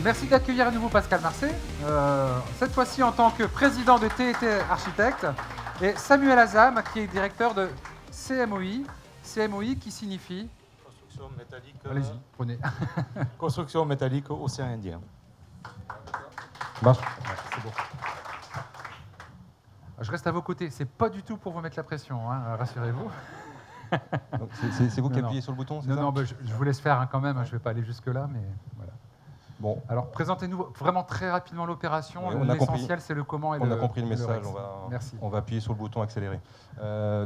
Merci d'accueillir à nouveau Pascal Marcet, cette fois-ci en tant que président de TET Architectes, et Samuel Azam, qui est directeur de CMOI. CMOI qui signifie... Construction métallique. Allez-y, prenez. Construction métallique océan Indien. Marche. Ouais, c'est bon. Je reste à vos côtés. C'est pas du tout pour vous mettre la pression, hein, rassurez-vous. C'est vous qui appuyez sur le bouton, c'est ça? Non, bah, je vous laisse faire hein, quand même. Je ne vais pas aller jusque-là, mais voilà. Bon. Alors, présentez-nous vraiment très rapidement l'opération. Oui, l'essentiel, c'est le comment et on a compris le message. Merci. On va appuyer sur le bouton accélérer.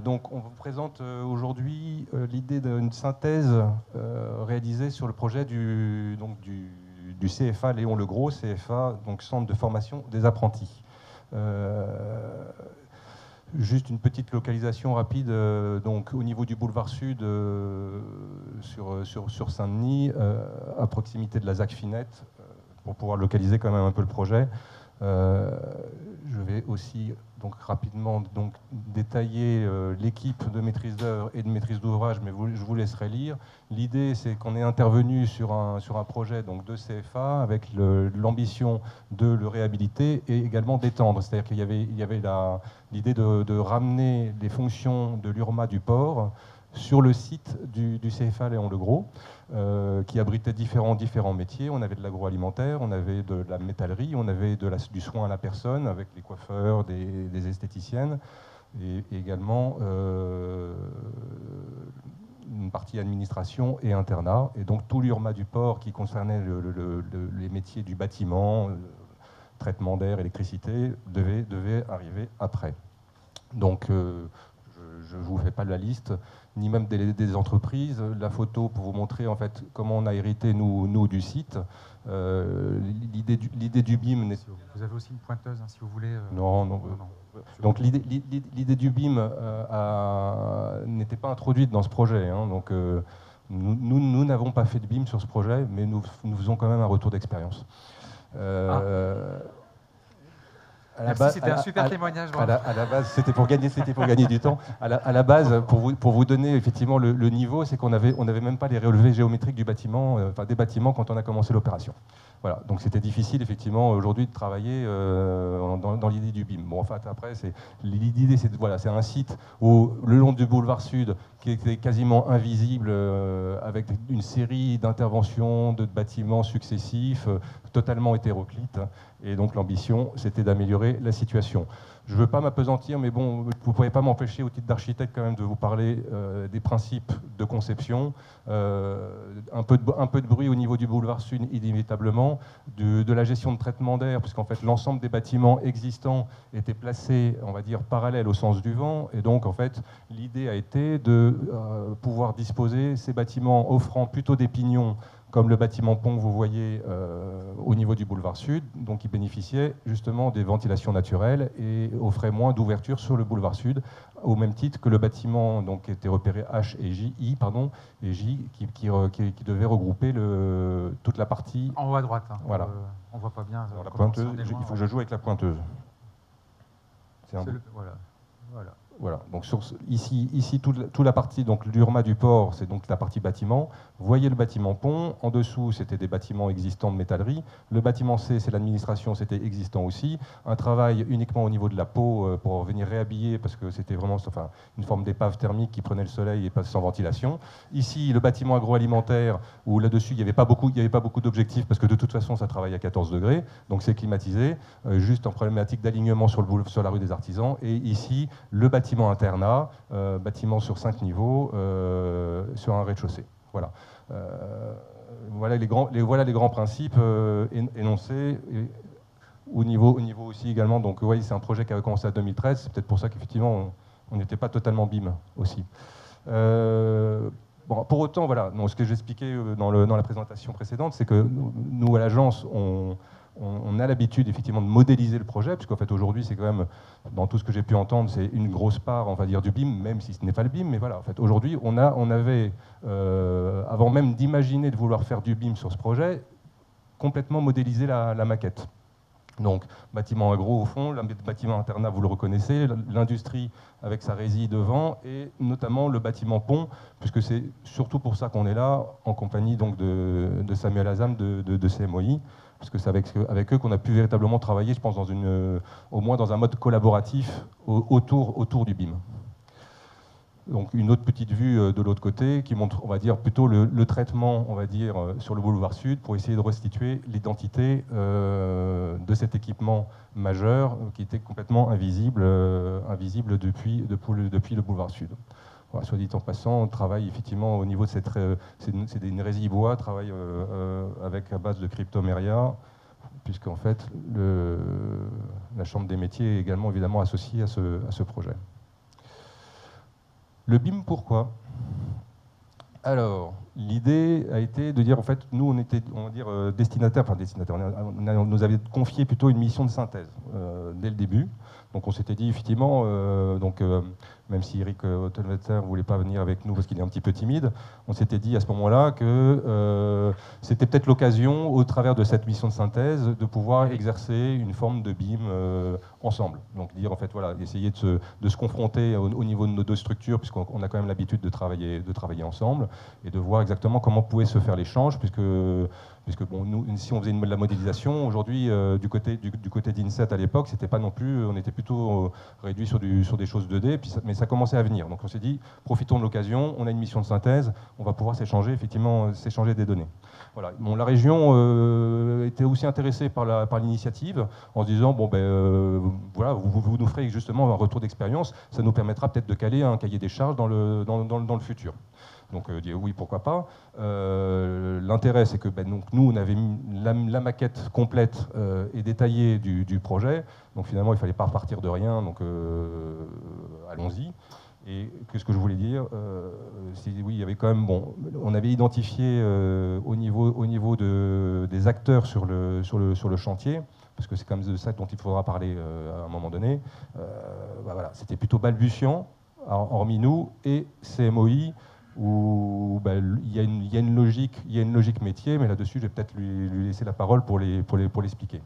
Donc, on vous présente aujourd'hui l'idée d'une synthèse réalisée sur le projet du CFA Léon Legros, CFA, donc Centre de formation des apprentis. Juste une petite localisation rapide, donc au niveau du boulevard Sud, sur Saint-Denis, à proximité de la ZAC Finette, pour pouvoir localiser quand même un peu le projet. Je vais aussi donc rapidement détailler l'équipe de maîtrise d'œuvre et de maîtrise d'ouvrage, mais je vous laisserai lire. L'idée, c'est qu'on est intervenu sur un projet donc, de CFA avec l'ambition de le réhabiliter et également d'étendre. C'est-à-dire qu'il y avait l'idée de ramener les fonctions de l'URMA du port sur le site du CFA Léon Legros, qui abritait différents métiers. On avait de l'agroalimentaire, on avait de la métallerie, on avait du soin à la personne avec les coiffeurs, des esthéticiennes, et également une partie administration et internat. Et donc tout l'URMA du port qui concernait les métiers du bâtiment, traitement d'air, électricité, devait arriver après. Donc je ne vous fais pas la liste, ni même des entreprises. La photo pour vous montrer en fait comment on a hérité nous du site. L'idée du BIM. Vous avez aussi une pointeuse hein, si vous voulez. Non. Donc l'idée du BIM n'était pas introduite dans ce projet. Hein, donc nous n'avons pas fait de BIM sur ce projet, mais nous faisons quand même un retour d'expérience. Merci, c'était un super témoignage. À la base, c'était pour gagner du temps. À la base, pour vous donner effectivement le niveau, c'est qu'on n'avait même pas les relevés géométriques du bâtiment, des bâtiments quand on a commencé l'opération. Voilà, donc c'était difficile effectivement aujourd'hui de travailler dans l'idée du BIM. Bon, en fait, après, l'idée, c'est un site où le long du boulevard Sud, qui était quasiment invisible, avec une série d'interventions de bâtiments successifs, totalement hétéroclites. Et donc l'ambition, c'était d'améliorer la situation. Je ne veux pas m'appesantir, mais bon, vous ne pouvez pas m'empêcher, au titre d'architecte, quand même, de vous parler des principes de conception. Un peu de bruit au niveau du boulevard Sud, inévitablement, de la gestion de traitement d'air, puisqu'en fait, l'ensemble des bâtiments existants étaient placés, on va dire, parallèles au sens du vent. Et donc, en fait, l'idée a été de pouvoir disposer ces bâtiments offrant plutôt des pignons, comme le bâtiment pont que vous voyez au niveau du boulevard Sud, donc qui bénéficiait justement des ventilations naturelles et offrait moins d'ouverture sur le boulevard Sud, au même titre que le bâtiment donc, qui était repéré H et J, qui devait regrouper toute la partie... En haut à droite, hein. Voilà. On ne voit pas bien. Alors, la pointeuse, il faut que je joue avec la pointeuse. Voilà. Donc ici toute la partie donc l'URMA du port, c'est donc la partie bâtiment. Vous voyez le bâtiment pont. En dessous, c'était des bâtiments existants de métallerie. Le bâtiment C, c'est l'administration, c'était existant aussi. Un travail uniquement au niveau de la peau pour venir réhabiller parce que c'était vraiment une forme d'épave thermique qui prenait le soleil et pas sans ventilation. Ici, le bâtiment agroalimentaire où là-dessus il n'y avait pas beaucoup d'objectifs parce que de toute façon ça travaille à 14 degrés, donc c'est climatisé, juste en problématique d'alignement sur la rue des Artisans. Et ici, le bâtiment internat, bâtiment sur 5 niveaux, sur un rez-de-chaussée. Voilà. Voilà les grands principes énoncés. Et au niveau aussi également, donc oui, c'est un projet qui avait commencé en 2013, c'est peut-être pour ça qu'effectivement on n'était pas totalement BIM aussi. Bon, pour autant, voilà, donc, ce que j'expliquais dans la présentation précédente, c'est que nous à l'agence, on a l'habitude effectivement de modéliser le projet, puisqu'en fait aujourd'hui c'est quand même, dans tout ce que j'ai pu entendre, c'est une grosse part, on va dire, du BIM, même si ce n'est pas le BIM, mais voilà, en fait aujourd'hui on avait, avant même d'imaginer de vouloir faire du BIM sur ce projet, complètement modélisé la maquette. Donc, bâtiment agro au fond, le bâtiment internat, vous le reconnaissez, l'industrie avec sa résie devant, et notamment le bâtiment pont, puisque c'est surtout pour ça qu'on est là, en compagnie donc de Samuel Azam de CMOI, parce que c'est avec eux qu'on a pu véritablement travailler, je pense, au moins dans un mode collaboratif autour du BIM. Donc une autre petite vue de l'autre côté qui montre, on va dire, plutôt le traitement, on va dire, sur le boulevard Sud pour essayer de restituer l'identité de cet équipement majeur qui était complètement invisible depuis le boulevard Sud. Voilà, soit dit en passant, on travaille effectivement au niveau de c'est une résie bois, travaille avec à base de cryptoméria, puisqu'en fait la Chambre des métiers est également évidemment associée à ce projet. Le BIM, pourquoi? Alors, l'idée a été de dire, en fait, nous, on était, on va dire, destinataires, on nous avait confié plutôt une mission de synthèse dès le début. Donc, on s'était dit, effectivement, même si Eric Ottenwetter ne voulait pas venir avec nous parce qu'il est un petit peu timide, on s'était dit à ce moment-là que c'était peut-être l'occasion, au travers de cette mission de synthèse, de pouvoir exercer une forme de BIM ensemble. Donc dire, en fait, voilà, essayer de se confronter au niveau de nos deux structures, puisqu'on a quand même l'habitude de travailler ensemble, et de voir exactement comment pouvaient se faire l'échange, puisque bon, nous, si on faisait de la modélisation, aujourd'hui, du côté d'INSET à l'époque, c'était pas non plus, on était plutôt réduit sur des choses 2D, mais ça commençait à venir. Donc on s'est dit, profitons de l'occasion, on a une mission de synthèse, on va pouvoir s'échanger des données. Voilà. Bon, la région était aussi intéressée par l'initiative, en se disant, bon, voilà, vous nous ferez justement un retour d'expérience, ça nous permettra peut-être de caler un cahier des charges dans le futur. Donc oui, pourquoi pas. L'intérêt, c'est que donc, nous, on avait mis la maquette complète et détaillée du projet. Donc finalement, il ne fallait pas repartir de rien. Donc allons-y. Et qu'est-ce que je voulais dire, oui, il y avait quand même, bon, on avait identifié au niveau des acteurs sur le chantier, parce que c'est quand même de ça dont il faudra parler à un moment donné. Voilà, c'était plutôt balbutiant, hormis nous, et CMOI, où il y a une logique métier, mais là-dessus, je vais peut-être lui laisser la parole pour l'expliquer.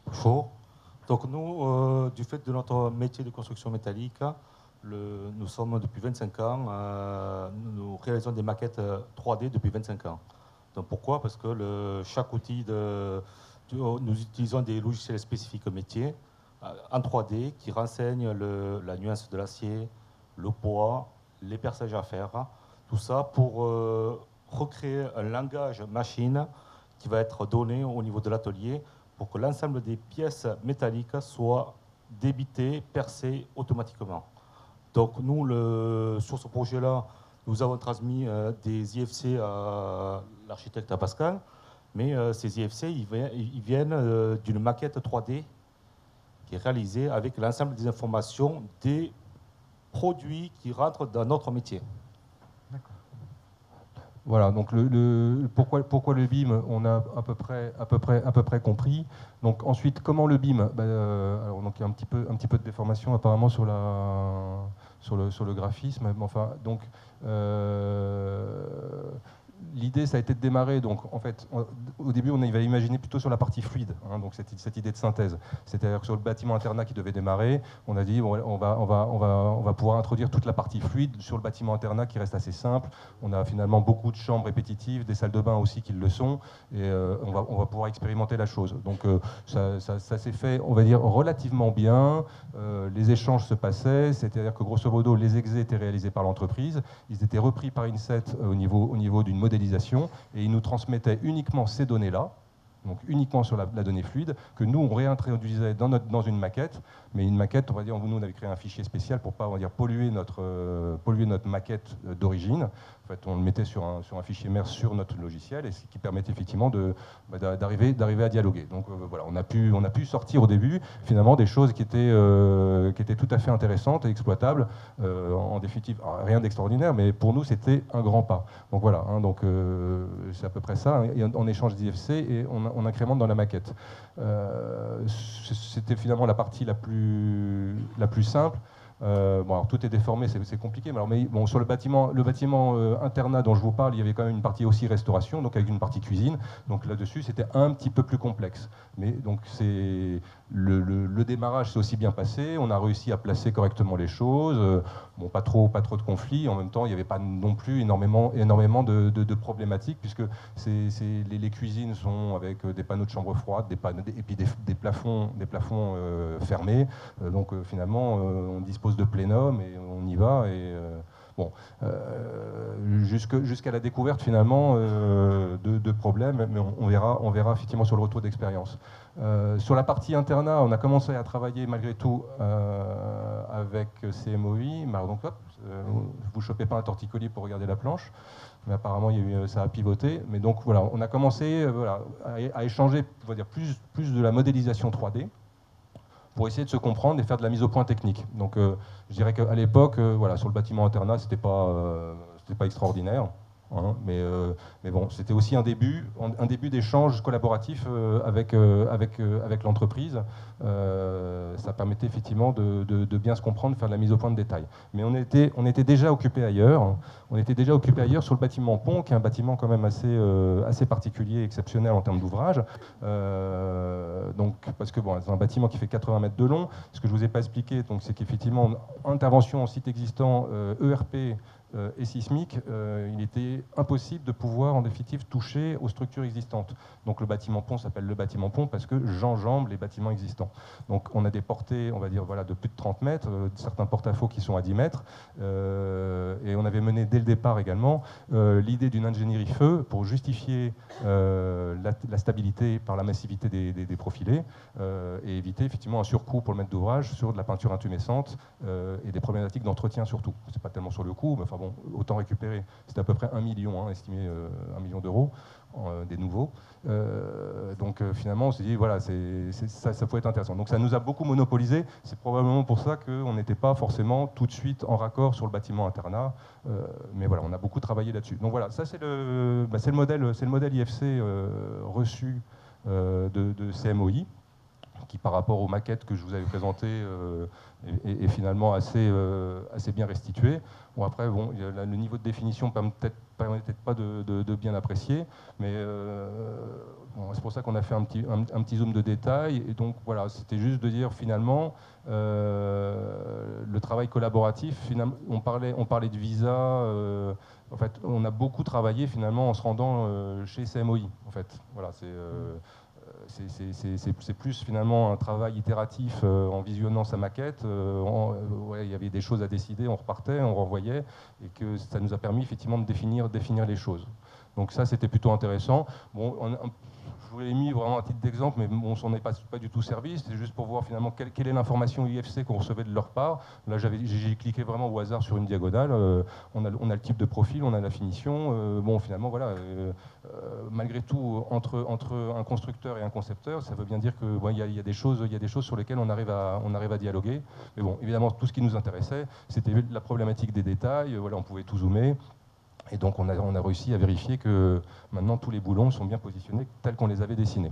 Bonjour. Donc nous, du fait de notre métier de construction métallique, nous sommes depuis 25 ans, nous réalisons des maquettes 3D depuis 25 ans. Donc pourquoi? Parce que chaque outil, nous utilisons des logiciels spécifiques métiers en 3D qui renseignent la nuance de l'acier, le poids, les perçages à faire, tout ça pour recréer un langage machine qui va être donné au niveau de l'atelier pour que l'ensemble des pièces métalliques soient débitées, percées automatiquement. Donc nous, sur ce projet-là, nous avons transmis des IFC à l'architecte Pascal, mais ces IFC, ils viennent d'une maquette 3D qui est réalisée avec l'ensemble des informations des produits qui rentrent dans notre métier. Voilà, donc pourquoi le BIM, on a à peu près compris. Donc ensuite, comment le BIM, alors, donc il y a un petit peu de déformation apparemment sur le graphisme. Enfin, donc l'idée, ça a été de démarrer. Donc, en fait, au début, on avait imaginé plutôt sur la partie fluide, donc cette idée de synthèse. C'est-à-dire que sur le bâtiment internat qui devait démarrer, on a dit bon, on va pouvoir introduire toute la partie fluide sur le bâtiment internat qui reste assez simple. On a finalement beaucoup de chambres répétitives, des salles de bain aussi qui le sont, et on va pouvoir expérimenter la chose. Donc, ça s'est fait, on va dire, relativement bien. Les échanges se passaient, c'est-à-dire que grosso modo, les exés étaient réalisés par l'entreprise, ils étaient repris par INSET au niveau d'une modélisation, et ils nous transmettaient uniquement ces données-là, donc uniquement sur la donnée fluide, que nous, on réintroduisait dans une maquette, mais une maquette, on va dire, nous, on avait créé un fichier spécial pour pas, on va dire, polluer notre maquette d'origine. En fait, on le mettait sur un fichier mère sur notre logiciel, et ce qui permettait effectivement d'arriver à dialoguer. Donc voilà, on a pu sortir au début, finalement, des choses qui étaient tout à fait intéressantes et exploitables. En définitive, rien d'extraordinaire, mais pour nous, c'était un grand pas. Donc voilà, donc c'est à peu près ça. Et on échange d'IFC et on incrémente dans la maquette. C'était finalement la partie la plus simple. Bon, alors tout est déformé, c'est compliqué, mais bon, sur le bâtiment internat dont je vous parle, il y avait quand même une partie aussi restauration, donc avec une partie cuisine. Donc là-dessus, c'était un petit peu plus complexe. Mais donc le démarrage s'est aussi bien passé. On a réussi à placer correctement les choses. Bon, pas trop de conflits. En même temps, il n'y avait pas non plus énormément de problématiques, puisque les cuisines sont avec des panneaux de chambre froide, et puis des plafonds fermés. Donc finalement, on dispose de plénum et on y va. Et bon, jusqu'à la découverte finalement de problèmes, mais on verra effectivement sur le retour d'expérience. Sur la partie internat, on a commencé à travailler malgré tout avec CMOI. Donc hop, vous chopez pas un torticolis pour regarder la planche, mais apparemment ça a pivoté. Mais donc voilà, on a commencé à échanger, on va dire, plus de la modélisation 3D. Pour essayer de se comprendre et faire de la mise au point technique. Donc je dirais qu'à l'époque, voilà, sur le bâtiment internat, c'était pas extraordinaire. Hein, mais bon, c'était aussi un début d'échange collaboratif avec l'entreprise. Ça permettait effectivement de bien se comprendre, faire de la mise au point de détail. Mais on était déjà occupé ailleurs. On était déjà occupé ailleurs sur le bâtiment pont, qui est un bâtiment quand même assez particulier, exceptionnel en termes d'ouvrage. Donc, parce que bon, c'est un bâtiment qui fait 80 mètres de long. Ce que je vous ai pas expliqué, donc, c'est qu'effectivement, intervention en site existant, ERP, et sismique, il était impossible de pouvoir en définitive toucher aux structures existantes. Donc le bâtiment pont s'appelle le bâtiment pont parce que j'enjambe les bâtiments existants. Donc on a des portées, on va dire, voilà, de plus de 30 mètres, certains porte-à-faux qui sont à 10 mètres, et on avait mené dès le départ également l'idée d'une ingénierie feu pour justifier la stabilité par la massivité des profilés et éviter effectivement un surcoût pour le maître d'ouvrage sur de la peinture intumescente et des problématiques d'entretien surtout. C'est pas tellement sur le coût, mais enfin bon, autant récupérer. C'était à peu près 1 million, hein, estimé 1 million d'euros, des nouveaux. Donc finalement, on s'est dit, voilà, ça pourrait être intéressant. Donc ça nous a beaucoup monopolisé. C'est probablement pour ça qu'on n'était pas forcément tout de suite en raccord sur le bâtiment internat. Mais voilà, on a beaucoup travaillé là-dessus. Donc voilà, ça c'est le modèle IFC reçu de CMOI, qui par rapport aux maquettes que je vous avais présentées est finalement assez bien restitué. Bon, après, bon, le niveau de définition permettait peut-être pas de bien apprécier, mais bon, c'est pour ça qu'on a fait un petit zoom de détail. Et donc voilà, c'était juste de dire finalement le travail collaboratif. Finalement, on parlait de visa. En fait, on a beaucoup travaillé finalement en se rendant chez CMOI. En fait, voilà, c'est plus finalement un travail itératif en visionnant sa maquette. Il y avait des choses à décider, on repartait, on renvoyait, et que ça nous a permis effectivement de définir les choses. Donc ça, c'était plutôt intéressant. Bon, je vous l'ai mis vraiment à titre d'exemple, mais on s'en est pas du tout servi. C'était juste pour voir finalement quelle est l'information IFC qu'on recevait de leur part. Là, j'ai cliqué vraiment au hasard sur une diagonale. On a le type de profil, on a la finition. Bon, finalement, voilà. Malgré tout, entre un constructeur et un concepteur, ça veut bien dire que bon, y a des choses sur lesquelles on arrive à dialoguer. Mais bon, évidemment, tout ce qui nous intéressait, c'était la problématique des détails. Voilà, on pouvait tout zoomer. Et donc on a réussi à vérifier que maintenant tous les boulons sont bien positionnés tels qu'on les avait dessinés.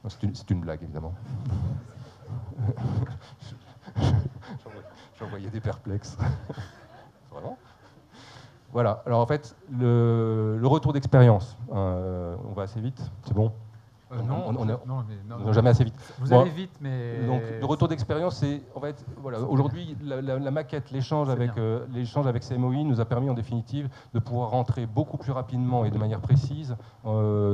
C'est une blague, évidemment. J'en voyais des perplexes. Vraiment ? Voilà, alors en fait, le retour d'expérience, on va assez vite, c'est bon ? Non, jamais assez vite. Vous allez vite, mais... Donc, le retour d'expérience, c'est en fait, voilà, aujourd'hui, la maquette, l'échange avec CMOI nous a permis en définitive de pouvoir rentrer beaucoup plus rapidement et de manière précise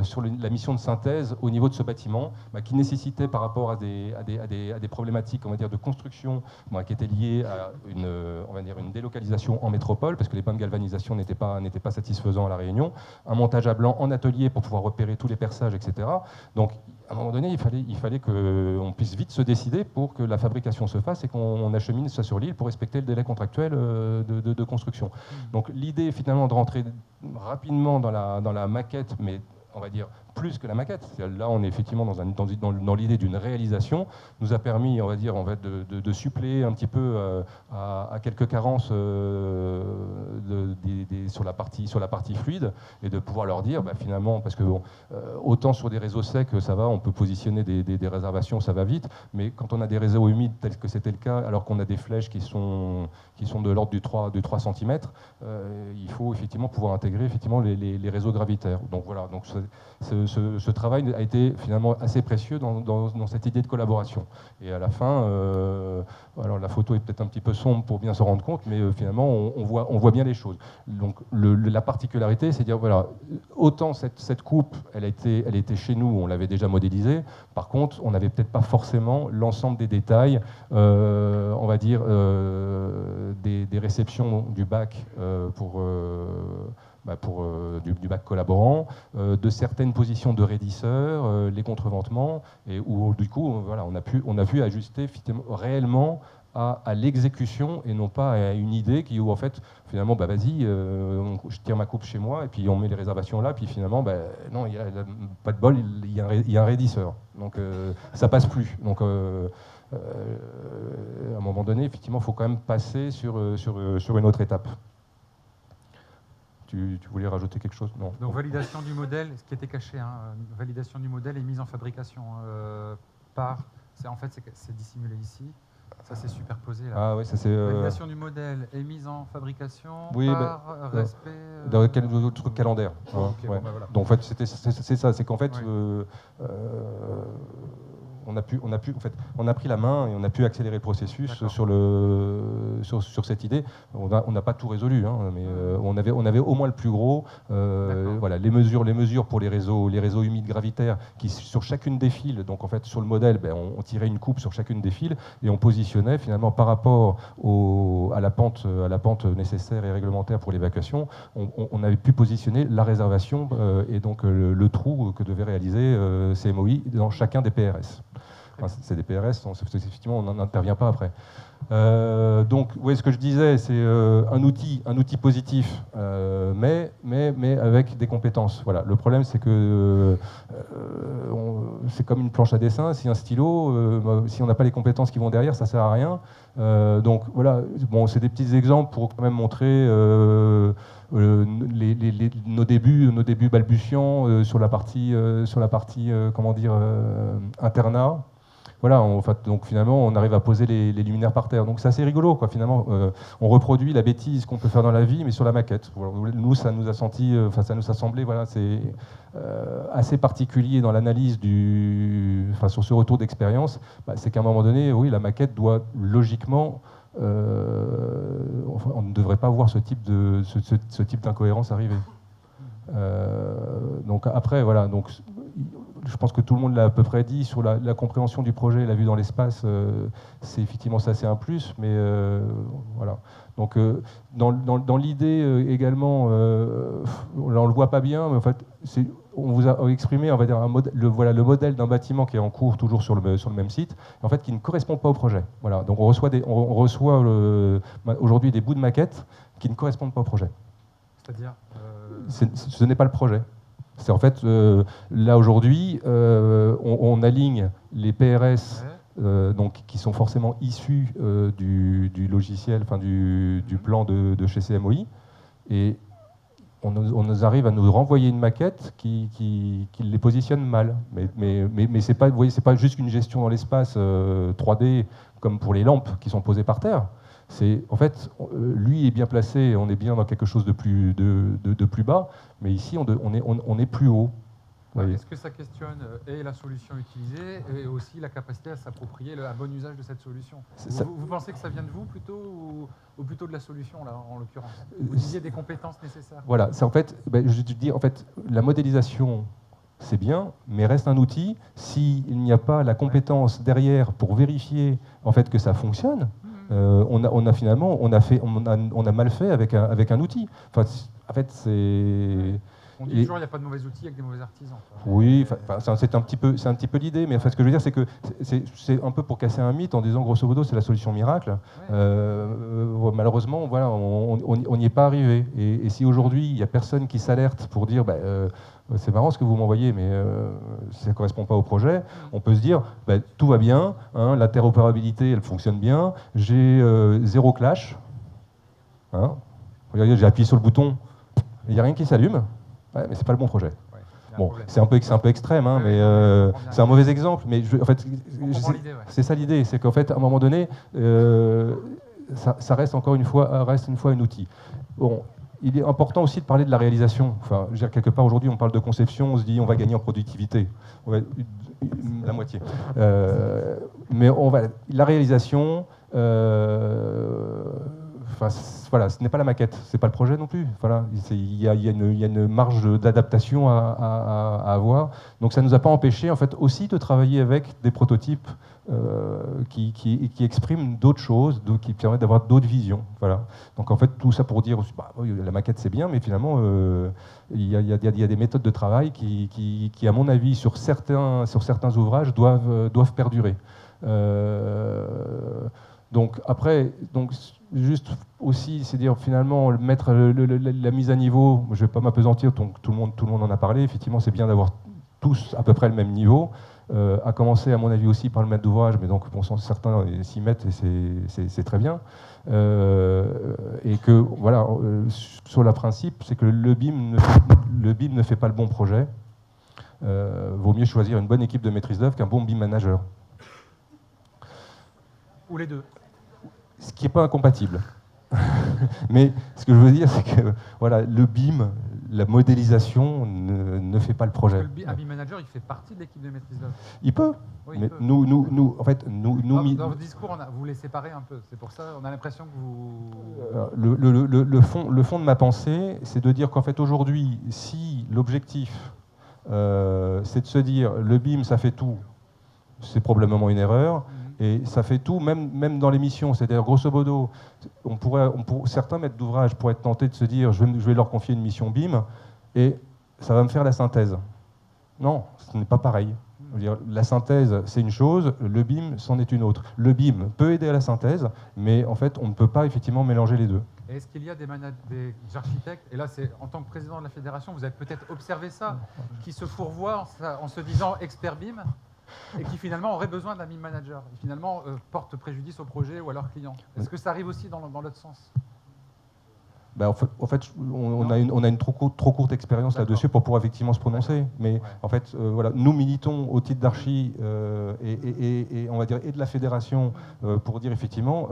sur la mission de synthèse au niveau de ce bâtiment, qui nécessitait par rapport à des problématiques, on va dire, de construction, qui étaient liées à une délocalisation en métropole, parce que les bains de galvanisation n'étaient pas satisfaisants à La Réunion, un montage à blanc en atelier pour pouvoir repérer tous les perçages, etc. Donc, à un moment donné, il fallait qu'on puisse vite se décider pour que la fabrication se fasse et qu'on achemine ça sur l'île pour respecter le délai contractuel de construction. Donc, l'idée, finalement, de rentrer rapidement dans la maquette, mais on va dire plus que la maquette. Là, on est effectivement dans l'idée d'une réalisation, nous a permis, on va dire, de suppléer un petit peu à quelques carences sur la partie fluide, et de pouvoir leur dire, finalement, parce que autant sur des réseaux secs, ça va, on peut positionner des réservations, ça va vite, mais quand on a des réseaux humides tels que c'était le cas, alors qu'on a des flèches qui sont de l'ordre du 3 cm, il faut effectivement pouvoir intégrer effectivement les réseaux gravitaires. Donc voilà, donc ce travail a été finalement assez précieux dans cette idée de collaboration. Et à la fin, alors la photo est peut-être un petit peu sombre pour bien se rendre compte, mais finalement on voit bien les choses. Donc la particularité, c'est de dire, voilà, autant cette coupe, elle était chez nous, on l'avait déjà modélisée. Par contre, on n'avait peut-être pas forcément l'ensemble des détails, on va dire, des réceptions du bac du bac collaborant, de certaines positions de raidisseurs, les contreventements, et où du coup, voilà, on a pu ajuster réellement à l'exécution et non pas à une idée où en fait finalement vas-y, je tire ma coupe chez moi et puis on met les réservations là, puis finalement non, il y a pas de bol, il y a un raidisseur, donc ça passe plus. Donc à un moment donné, effectivement, il faut quand même passer sur une autre étape. Tu voulais rajouter quelque chose? Non. Donc validation du modèle, ce qui était caché, validation du modèle et mise en fabrication c'est dissimulé ici. Ça s'est superposé là. Ah oui, ça c'est. Validation du modèle et mise en fabrication respect. Dans quel truc calendaire. Okay, ouais. Bon, voilà. Donc en fait, c'est ça, c'est qu'en fait, on a pris la main et on a pu accélérer le processus sur cette idée. On n'a pas tout résolu, mais on avait au moins le plus gros. Voilà, les mesures pour les réseaux humides gravitaires qui sur chacune des fils. Donc en fait sur le modèle, on tirait une coupe sur chacune des fils et on positionnait finalement par rapport à la pente nécessaire et réglementaire pour l'évacuation. On avait pu positionner la réservation et donc le trou que devait réaliser CMOI dans chacun des PRS. Enfin, c'est des PRS, effectivement, on n'intervient pas après. Donc, ce que je disais, c'est un outil positif, mais avec des compétences. Voilà. Le problème, c'est que c'est comme une planche à dessin. Si un stylo, si on n'a pas les compétences qui vont derrière, ça ne sert à rien. Donc, voilà, c'est des petits exemples pour quand même montrer nos débuts balbutiants sur la partie internat. Voilà, donc finalement, on arrive à poser les luminaires par terre. Donc c'est assez rigolo, quoi. Finalement, on reproduit la bêtise qu'on peut faire dans la vie, mais sur la maquette. Voilà. Nous, ça nous a semblé, voilà, c'est assez particulier dans l'analyse sur ce retour d'expérience. C'est qu'à un moment donné, oui, la maquette doit logiquement, on ne devrait pas voir ce type d'incohérence arriver. Donc après, voilà. Donc, je pense que tout le monde l'a à peu près dit sur la compréhension du projet, la vue dans l'espace, c'est effectivement ça, c'est un plus, mais voilà. Donc dans l'idée également, on le voit pas bien, mais en fait, on vous a exprimé, on va dire, le modèle d'un bâtiment qui est en cours toujours sur le même site, en fait, qui ne correspond pas au projet. Voilà. Donc on reçoit aujourd'hui des bouts de maquettes qui ne correspondent pas au projet. C'est-à-dire ce n'est pas le projet. C'est en fait, là aujourd'hui, on aligne les PRS donc, qui sont forcément issus du logiciel, enfin du plan de chez CMOI, et on nous arrive à nous renvoyer une maquette qui les positionne mal. Mais c'est pas, vous voyez, c'est pas juste une gestion dans l'espace 3D comme pour les lampes qui sont posées par terre. C'est, en fait, lui est bien placé, on est bien dans quelque chose de plus bas, mais ici on est plus haut. Est-ce que ça questionne la solution utilisée et aussi la capacité à s'approprier un bon usage de cette solution? Vous pensez que ça vient de vous plutôt ou plutôt de la solution là, en l'occurrence? Vous disiez des compétences nécessaires. Voilà, c'est en fait, je dis en fait, la modélisation, c'est bien, mais reste un outil. S'il n'y a pas la compétence derrière pour vérifier en fait que ça fonctionne. On a mal fait avec un outil. Enfin, en fait, On dit toujours qu'il n'y a pas de mauvais outils avec des mauvais artisans. Oui, c'est un petit peu l'idée, mais ce que je veux dire, c'est que c'est un peu pour casser un mythe en disant grosso modo c'est la solution miracle. Ouais. Malheureusement, voilà, on n'y est pas arrivé. Et si aujourd'hui il n'y a personne qui s'alerte pour dire c'est marrant ce que vous m'envoyez, mais ça ne correspond pas au projet, on peut se dire tout va bien, hein, l'interopérabilité elle fonctionne bien, j'ai 0 clash. Hein, regardez, j'ai appuyé sur le bouton, il n'y a rien qui s'allume. Ouais, mais c'est pas le bon projet. Ouais, bon, c'est un peu extrême, hein, mais c'est un mauvais exemple. Mais en fait, c'est ça l'idée, c'est qu'en fait, à un moment donné, ça reste encore une fois un outil. Bon, il est important aussi de parler de la réalisation. Enfin, je veux dire, quelque part aujourd'hui, on parle de conception, on se dit on va gagner en productivité, la moitié. Mais la réalisation. Voilà, ce n'est pas la maquette, c'est pas le projet non plus. Voilà, il y a une marge d'adaptation à avoir. Donc ça ne nous a pas empêché en fait aussi de travailler avec des prototypes qui expriment d'autres choses, qui permettent d'avoir d'autres visions. Voilà. Donc en fait tout ça pour dire oui, la maquette c'est bien, mais finalement il y a des méthodes de travail qui à mon avis sur certains ouvrages doivent perdurer. Donc après, juste aussi, c'est dire finalement mettre la mise à niveau. Je ne vais pas m'apesantir, donc tout le monde en a parlé. Effectivement, c'est bien d'avoir tous à peu près le même niveau. À commencer, à mon avis, aussi par le maître d'ouvrage, mais donc bon, certains s'y mettent et c'est très bien. Et que voilà, sur le principe, c'est que le BIM ne fait pas le bon projet. Vaut mieux choisir une bonne équipe de maîtrise d'œuvre qu'un bon BIM manager. Ou les deux. Ce qui n'est pas incompatible. Mais ce que je veux dire, c'est que voilà, le BIM, la modélisation ne fait pas le projet. Un BIM manager, il fait partie de l'équipe de maîtrise d'œuvre. Il peut. Oui, mais il peut. Nous, en fait, dans votre discours, vous les séparez un peu. C'est pour ça, on a l'impression que vous. Le fond de ma pensée, c'est de dire qu'en fait aujourd'hui, si l'objectif, c'est de se dire le BIM, ça fait tout, c'est probablement une erreur. Et ça fait tout, même dans les missions. C'est-à-dire, grosso modo, certains maîtres d'ouvrage pourraient être tentés de se dire je vais leur confier une mission BIM et ça va me faire la synthèse. Non, ce n'est pas pareil. Je veux dire, la synthèse, c'est une chose, le BIM, c'en est une autre. Le BIM peut aider à la synthèse, mais en fait, on ne peut pas effectivement mélanger les deux. Et est-ce qu'il y a des architectes, et là, c'est en tant que président de la fédération, vous avez peut-être observé ça, qui se fourvoient en se disant expert BIM et qui finalement auraient besoin d'un BIM manager, et finalement portent préjudice au projet ou à leurs clients. Est-ce que ça arrive aussi dans l'autre sens ? En fait, on a une trop courte expérience là-dessus pour pouvoir effectivement se prononcer. Mais en fait, voilà, nous militons au titre d'Archi et on va dire et de la fédération pour dire effectivement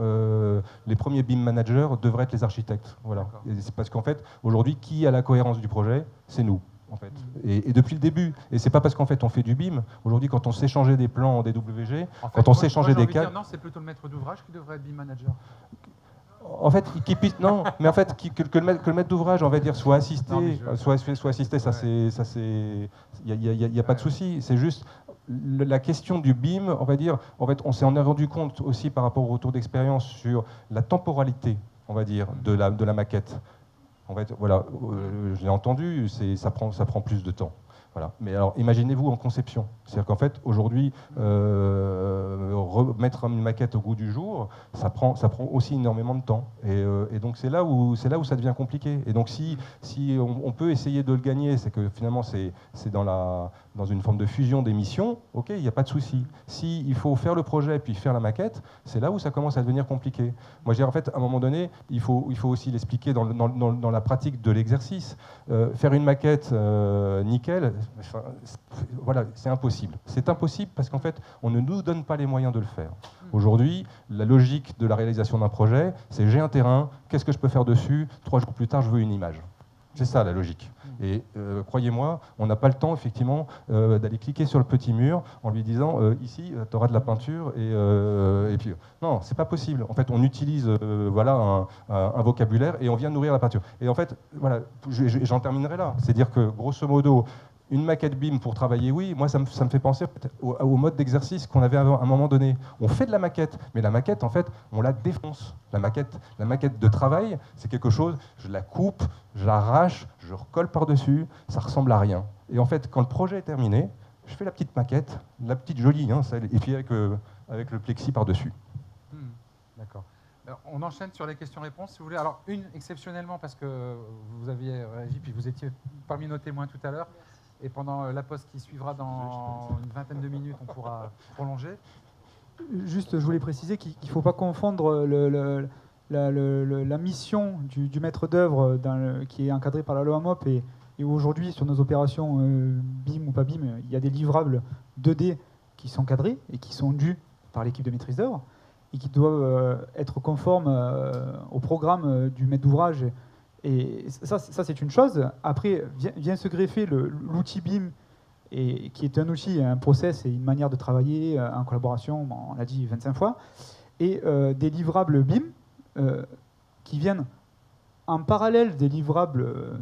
les premiers BIM managers devraient être les architectes. Voilà. C'est parce qu'en fait, aujourd'hui, qui a la cohérence du projet ? C'est nous. En fait. Et depuis le début. Et c'est pas parce qu'en fait on fait du BIM. Aujourd'hui, quand on sait changer des plans en DWG, quand on sait changer des cas. Non, c'est plutôt le maître d'ouvrage qui devrait être BIM manager. En fait, non, mais en fait, que le maître d'ouvrage, on va dire, soit assisté, ça c'est, il y a pas de souci. C'est juste la question du BIM, on va dire, en fait, on s'en est rendu compte aussi par rapport au retour d'expérience sur la temporalité, on va dire, de la maquette. En fait, voilà, je l'ai entendu, ça prend plus de temps. Voilà. Mais alors, imaginez-vous en conception. C'est-à-dire qu'en fait, aujourd'hui, remettre une maquette au goût du jour, ça prend aussi énormément de temps. Et donc, c'est là où ça devient compliqué. Et donc, si on peut essayer de le gagner, c'est que finalement, c'est dans une forme de fusion des missions, ok, il n'y a pas de souci. Si il faut faire le projet puis faire la maquette, c'est là où ça commence à devenir compliqué. Moi, je dirais, en fait, à un moment donné, il faut aussi l'expliquer dans la pratique de l'exercice. Faire une maquette nickel, voilà, c'est impossible. C'est impossible parce qu'en fait, on ne nous donne pas les moyens de le faire. Aujourd'hui, la logique de la réalisation d'un projet, c'est j'ai un terrain, qu'est-ce que je peux faire dessus ? 3 jours plus tard, je veux une image. C'est ça la logique. Et croyez-moi, on n'a pas le temps effectivement d'aller cliquer sur le petit mur en lui disant ici tu auras de la peinture et puis non, c'est pas possible. En fait, on utilise voilà un vocabulaire et on vient nourrir la peinture. Et en fait, voilà, j'en terminerai là. C'est-à-dire que grosso modo, Une maquette BIM pour travailler, oui, moi ça me fait penser au mode d'exercice qu'on avait à un moment donné. On fait de la maquette, mais la maquette, en fait, on la défonce. La maquette de travail, c'est quelque chose, je la coupe, je l'arrache, je recolle par-dessus, ça ressemble à rien. Et en fait, quand le projet est terminé, je fais la petite maquette, la petite jolie, hein, et puis avec le plexi par-dessus. D'accord. On enchaîne sur les questions-réponses, si vous voulez. Alors, une exceptionnellement, parce que vous aviez réagi, puis vous étiez parmi nos témoins tout à l'heure. Et pendant la pause qui suivra dans une vingtaine de minutes, on pourra prolonger. Juste, je voulais préciser qu'il ne faut pas confondre la mission du maître d'œuvre qui est encadrée par la loi MOP et aujourd'hui, sur nos opérations BIM ou pas BIM, il y a des livrables 2D qui sont cadrés et qui sont dus par l'équipe de maîtrise d'œuvre et qui doivent être conformes au programme du maître d'ouvrage. Et ça c'est une chose. Après, vient se greffer l'outil BIM, qui est un outil, un process et une manière de travailler en collaboration, on l'a dit 25 fois, et des livrables BIM qui viennent en parallèle des livrables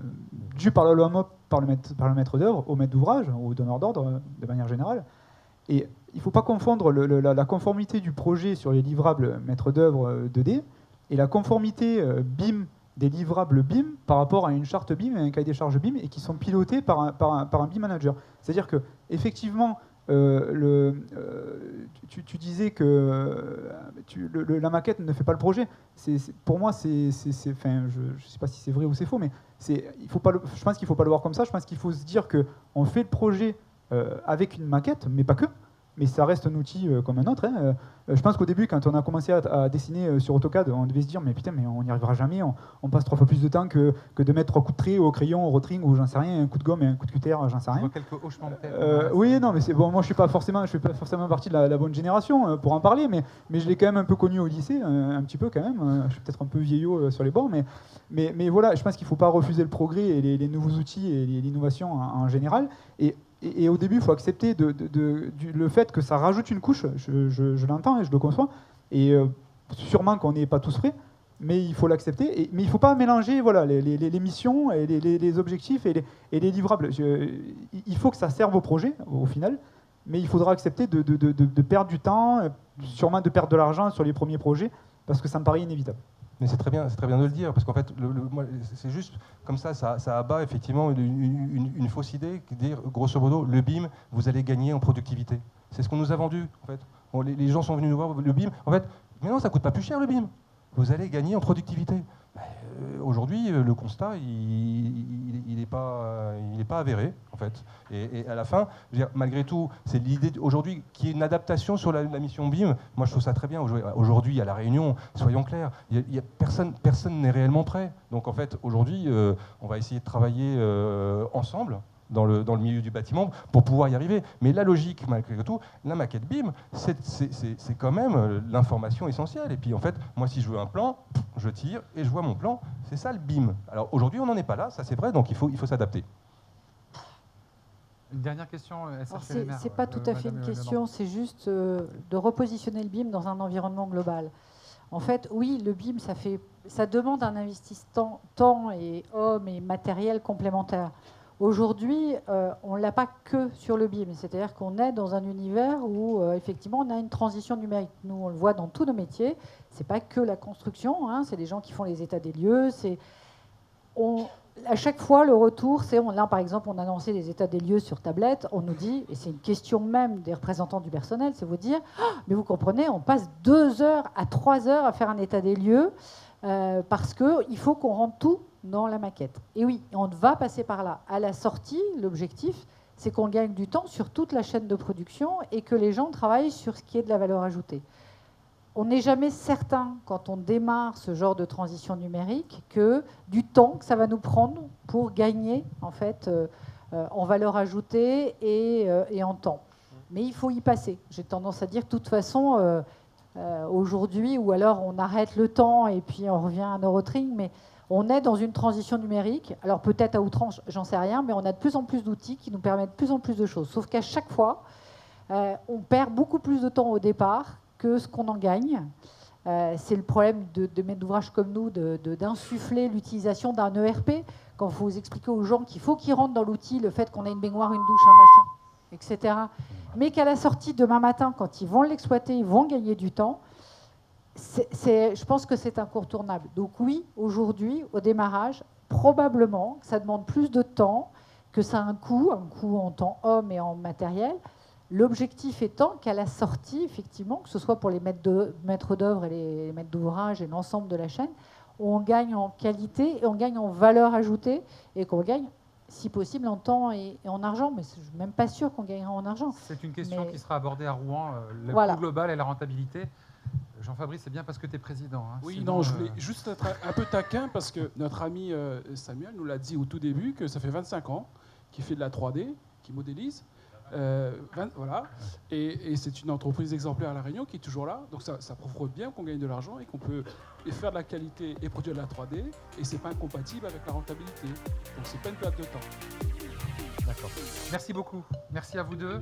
dus par la loi MOP, par le maître d'œuvre, au maître d'ouvrage, au donneur d'ordre de manière générale. Et il ne faut pas confondre la conformité du projet sur les livrables maître d'œuvre 2D et la conformité BIM des livrables BIM par rapport à une charte BIM et un cahier des charges BIM et qui sont pilotés par un BIM manager. C'est-à-dire que effectivement, tu disais que la maquette ne fait pas le projet. Pour moi, enfin, je ne sais pas si c'est vrai ou c'est faux, mais je pense qu'il ne faut pas le voir comme ça. Je pense qu'il faut se dire qu'on fait le projet avec une maquette, mais pas que. Mais ça reste un outil comme un autre. Hein. Je pense qu'au début, quand on a commencé à dessiner sur AutoCAD, on devait se dire mais putain, mais on n'y arrivera jamais, on passe 3 fois plus de temps que de mettre 3 coups de trait au crayon, au rotring, ou j'en sais rien, un coup de gomme et un coup de cutter, j'en sais rien. Je vois quelques hochements de tête. Oui, non, mais c'est bon. Moi, je ne fais pas forcément partie de la bonne génération pour en parler, mais je l'ai quand même un peu connu au lycée, un petit peu quand même. Je suis peut-être un peu vieillot sur les bords, mais voilà, je pense qu'il ne faut pas refuser le progrès et les nouveaux outils et l'innovation en général. Et au début, il faut accepter le fait que ça rajoute une couche, je l'entends et je le conçois, et sûrement qu'on n'est pas tous prêts, mais il faut l'accepter, mais il ne faut pas mélanger les missions, et les objectifs et les livrables. Il faut que ça serve au projet, au final, mais il faudra accepter de perdre du temps, sûrement de perdre de l'argent sur les premiers projets, parce que ça me paraît inévitable. Mais c'est très bien de le dire, parce qu'en fait, c'est juste comme ça abat effectivement une fausse idée, dire grosso modo, le BIM, vous allez gagner en productivité. C'est ce qu'on nous a vendu, en fait. Les gens sont venus nous voir, le BIM, en fait, mais non, ça coûte pas plus cher le BIM. Vous allez gagner en productivité. Aujourd'hui, le constat, il n'est pas avéré, en fait. Et à la fin, je veux dire, malgré tout, c'est l'idée aujourd'hui qu'il y ait une adaptation sur la mission BIM. Moi, je trouve ça très bien. Aujourd'hui, à La Réunion, soyons clairs, personne n'est réellement prêt. Donc, en fait, aujourd'hui, on va essayer de travailler ensemble dans le milieu du bâtiment pour pouvoir y arriver. Mais la logique, malgré tout, la maquette BIM, c'est quand même l'information essentielle. Et puis en fait, moi si je veux un plan, je tire et je vois mon plan. C'est ça le BIM. Alors aujourd'hui, on n'en est pas là, ça c'est vrai, donc il faut s'adapter. Une dernière question. C'est pas tout à fait une question, c'est juste de repositionner le BIM dans un environnement global. En fait, oui, le BIM, ça demande un investissement temps et hommes et matériel complémentaire. Aujourd'hui, on ne l'a pas que sur le BIM, c'est-à-dire qu'on est dans un univers où effectivement on a une transition numérique. Nous, on le voit dans tous nos métiers, ce n'est pas que la construction, hein, c'est des gens qui font les états des lieux. À chaque fois, le retour, là par exemple, on a lancé des états des lieux sur tablette, on nous dit, et c'est une question même des représentants du personnel, c'est vous dire, mais vous comprenez, on passe 2 heures à 3 heures à faire un état des lieux parce qu'il faut qu'on rentre tout dans la maquette. Et oui, on va passer par là. À la sortie, l'objectif, c'est qu'on gagne du temps sur toute la chaîne de production et que les gens travaillent sur ce qui est de la valeur ajoutée. On n'est jamais certain, quand on démarre ce genre de transition numérique, que du temps que ça va nous prendre pour gagner en fait, en valeur ajoutée et en temps. Mais il faut y passer. J'ai tendance à dire, de toute façon, aujourd'hui, ou alors on arrête le temps et puis on revient à nos rotring, mais on est dans une transition numérique, alors peut-être à outrance, j'en sais rien, mais on a de plus en plus d'outils qui nous permettent de plus en plus de choses. Sauf qu'à chaque fois, on perd beaucoup plus de temps au départ que ce qu'on en gagne. C'est le problème de maîtres d'ouvrage comme nous d'insuffler l'utilisation d'un ERP. Quand vous expliquez aux gens qu'il faut qu'ils rentrent dans l'outil, le fait qu'on ait une baignoire, une douche, un machin, etc. Mais qu'à la sortie, demain matin, quand ils vont l'exploiter, ils vont gagner du temps. Je pense que c'est incontournable. Donc oui, aujourd'hui, au démarrage, probablement que ça demande plus de temps, que ça a un coût en temps homme et en matériel. L'objectif étant qu'à la sortie, effectivement, que ce soit pour les maîtres d'œuvre et les maîtres d'ouvrage et l'ensemble de la chaîne, on gagne en qualité et on gagne en valeur ajoutée et qu'on gagne, si possible, en temps et en argent. Mais je ne suis même pas sûr qu'on gagnera en argent. C'est une question qui sera abordée à Rouen, le voilà. coût global et la rentabilité. Jean-Fabrice, c'est bien parce que tu es président. Hein. Oui, Sinon, non, je voulais juste être un peu taquin parce que notre ami Samuel nous l'a dit au tout début que ça fait 25 ans qu'il fait de la 3D, qu'il modélise. Voilà. Et c'est une entreprise exemplaire à La Réunion qui est toujours là. Donc ça prouve bien qu'on gagne de l'argent et qu'on peut faire de la qualité et produire de la 3D. Et c'est pas incompatible avec la rentabilité. Donc c'est pas une perte de temps. D'accord. Merci beaucoup. Merci à vous deux.